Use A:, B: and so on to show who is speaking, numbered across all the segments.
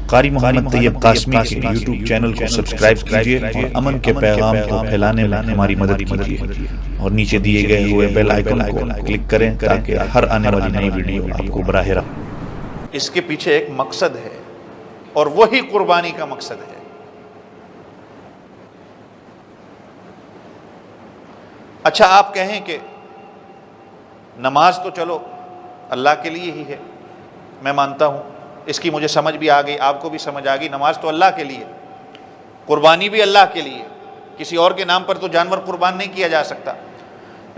A: قاری محمد طیب قاسمی کے YouTube channel کو سبسکرائب کیجیے اور امن کے پیغام کو پھیلانے میں ہماری مدد کیجیے اور نیچے دیے گئے ہوئے بیل آئیکن کو کلک کریں تاکہ ہر آنے والی نئی ویڈیو آپ کو براہ راست۔
B: اس کے پیچھے ایک مقصد ہے اور وہی قربانی کا مقصد ہے۔ اچھا آپ کہیں کہ نماز تو چلو اللہ کے لیے ہی ہے، میں مانتا ہوں، اس کی مجھے سمجھ بھی آ گئی، آپ کو بھی سمجھ آ گئی، نماز تو اللہ کے لیے، قربانی بھی اللہ کے لیے، کسی اور کے نام پر تو جانور قربان نہیں کیا جا سکتا۔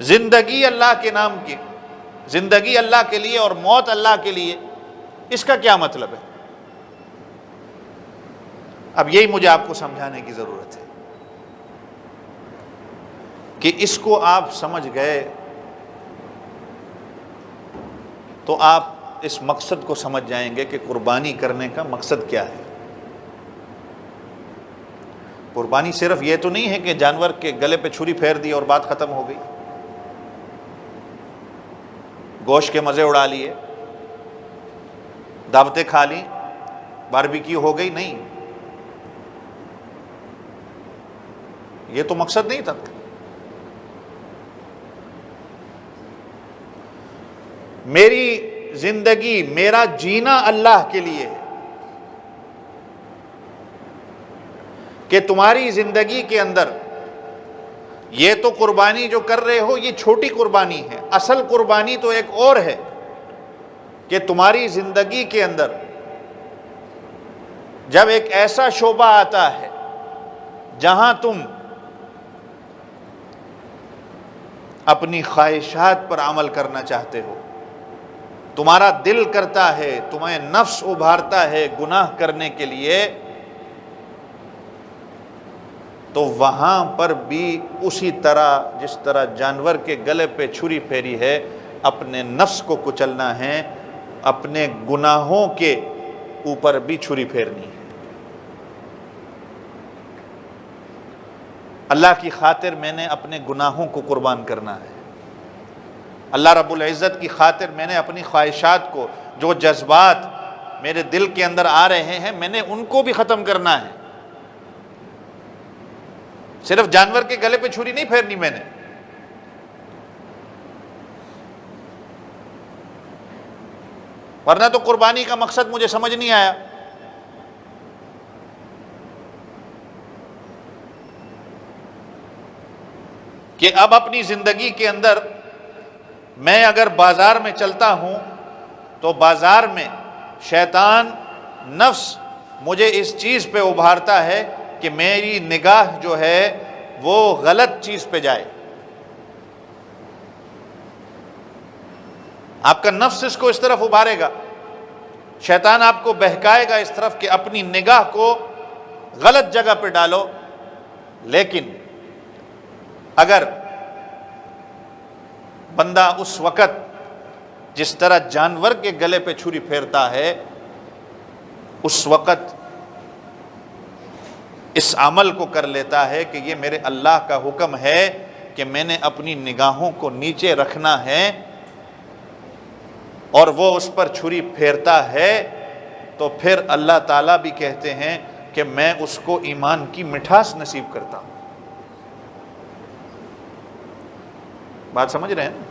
B: زندگی اللہ کے نام کی، زندگی اللہ کے لیے اور موت اللہ کے لیے، اس کا کیا مطلب ہے؟ اب یہی مجھے آپ کو سمجھانے کی ضرورت ہے کہ اس کو آپ سمجھ گئے تو آپ اس مقصد کو سمجھ جائیں گے کہ قربانی کرنے کا مقصد کیا ہے۔ قربانی صرف یہ تو نہیں ہے کہ جانور کے گلے پہ چھری پھیر دی اور بات ختم ہو گئی، گوشت کے مزے اڑا لیے، دعوتیں کھا لی، باربیکیو ہو گئی، نہیں، یہ تو مقصد نہیں تھا۔ میری زندگی، میرا جینا اللہ کے لیے ہے، کہ تمہاری زندگی کے اندر یہ تو قربانی جو کر رہے ہو یہ چھوٹی قربانی ہے، اصل قربانی تو ایک اور ہے کہ تمہاری زندگی کے اندر جب ایک ایسا شعبہ آتا ہے جہاں تم اپنی خواہشات پر عمل کرنا چاہتے ہو، تمہارا دل کرتا ہے، تمہیں نفس ابھارتا ہے گناہ کرنے کے لیے، تو وہاں پر بھی اسی طرح جس طرح جانور کے گلے پہ چھری پھیری ہے، اپنے نفس کو کچلنا ہے، اپنے گناہوں کے اوپر بھی چھری پھیرنی ہے۔ اللہ کی خاطر میں نے اپنے گناہوں کو قربان کرنا ہے، اللہ رب العزت کی خاطر میں نے اپنی خواہشات کو، جو جذبات میرے دل کے اندر آ رہے ہیں میں نے ان کو بھی ختم کرنا ہے۔ صرف جانور کے گلے پہ چھری نہیں پھیرنی میں نے، ورنہ تو قربانی کا مقصد مجھے سمجھ نہیں آیا۔ کہ اب اپنی زندگی کے اندر میں اگر بازار میں چلتا ہوں تو بازار میں شیطان، نفس مجھے اس چیز پہ ابھارتا ہے کہ میری نگاہ جو ہے وہ غلط چیز پہ جائے۔ آپ کا نفس اس کو اس طرف ابھارے گا، شیطان آپ کو بہکائے گا اس طرف کہ اپنی نگاہ کو غلط جگہ پہ ڈالو۔ لیکن اگر بندہ اس وقت جس طرح جانور کے گلے پہ چھری پھیرتا ہے، اس وقت اس عمل کو کر لیتا ہے کہ یہ میرے اللہ کا حکم ہے کہ میں نے اپنی نگاہوں کو نیچے رکھنا ہے، اور وہ اس پر چھری پھیرتا ہے، تو پھر اللہ تعالیٰ بھی کہتے ہیں کہ میں اس کو ایمان کی مٹھاس نصیب کرتا ہوں۔ بات سمجھ رہے ہیں؟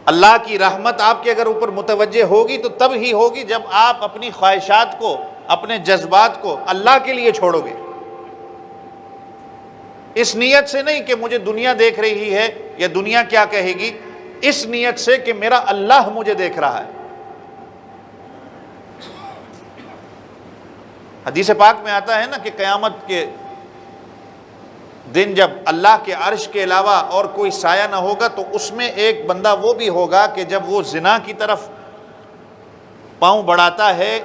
B: اللہ کی رحمت آپ کے اگر اوپر متوجہ ہوگی تو تب ہی ہوگی جب آپ اپنی خواہشات کو، اپنے جذبات کو اللہ کے لیے چھوڑو گے، اس نیت سے نہیں کہ مجھے دنیا دیکھ رہی ہے یا دنیا کیا کہے گی، اس نیت سے کہ میرا اللہ مجھے دیکھ رہا ہے۔ حدیث پاک میں آتا ہے نا کہ قیامت کے دن جب اللہ کے عرش کے علاوہ اور کوئی سایہ نہ ہوگا تو اس میں ایک بندہ وہ بھی ہوگا کہ جب وہ زنا کی طرف پاؤں بڑھاتا ہے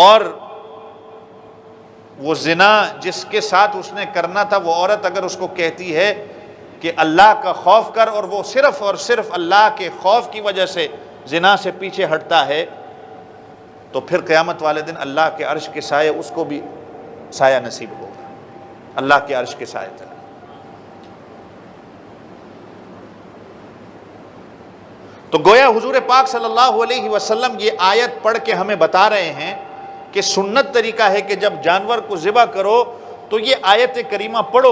B: اور وہ زنا جس کے ساتھ اس نے کرنا تھا، وہ عورت اگر اس کو کہتی ہے کہ اللہ کا خوف کر، اور وہ صرف اور صرف اللہ کے خوف کی وجہ سے زنا سے پیچھے ہٹتا ہے، تو پھر قیامت والے دن اللہ کے عرش کے سائے اس کو بھی سایہ نصیب ہوگا، اللہ کے عرش کے سائے تلے۔ تو گویا حضور پاک صلی اللہ علیہ وسلم یہ آیت پڑھ کے ہمیں بتا رہے ہیں کہ سنت طریقہ ہے کہ جب جانور کو ذبح کرو تو یہ آیت کریمہ پڑھو